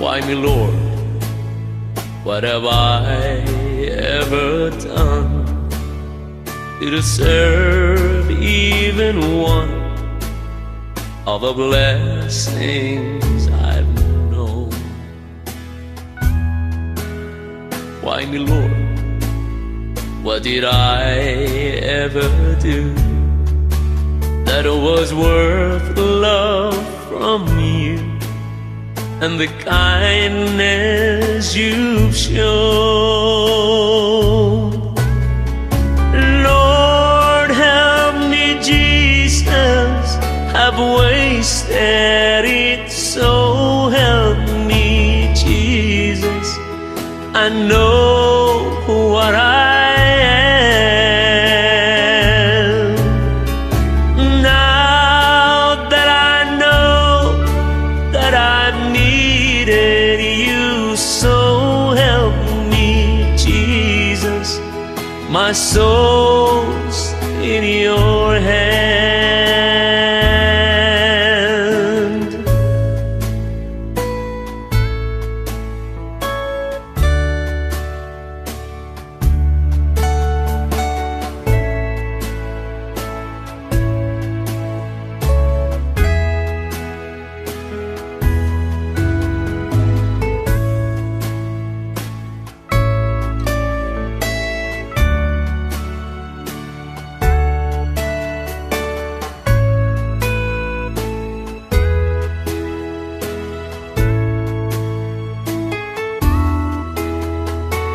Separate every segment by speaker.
Speaker 1: Why me, Lord? What have I ever done to deserve even one of the blessings I've known? Why me, Lord? What did I ever do that was worth love from you and the kindness you've shown? Lord, help me, Jesus, I've wasted it, so help me, Jesus. I know what I am. Now that I know that I've needed you, so help me, Jesus. My soul's in your hand.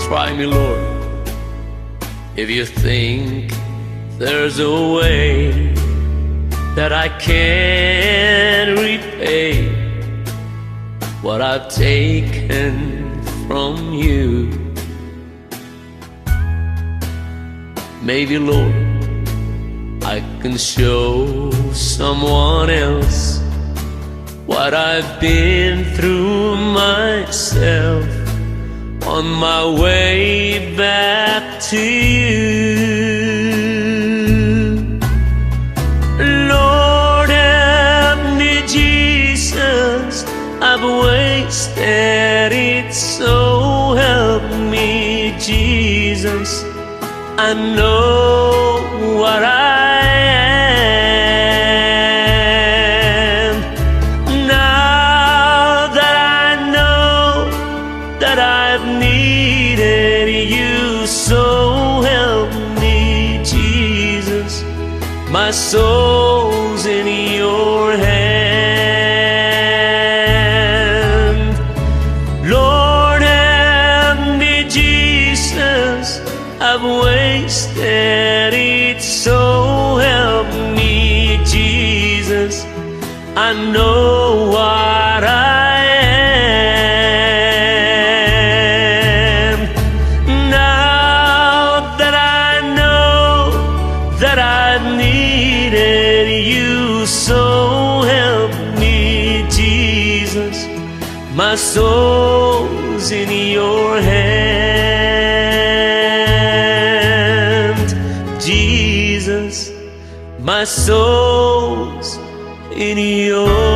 Speaker 1: Try me, Lord, if you think there's a way that I can repay what I've taken from you. Maybe, Lord, I can show someone else what I've been through myself on my way back to you. Lord, help me, Jesus, I've wasted it, so help me, Jesus. I know what I am. Now that I know that I've needed you, so help me, Jesus. My soul's in your hand. Lord, help me, Jesus, I've wasted it, so help me, Jesus. I know what I am. Now that I know that I've needed you, so help me, Jesus. My soul's in your hand, Jesus. My soul's in your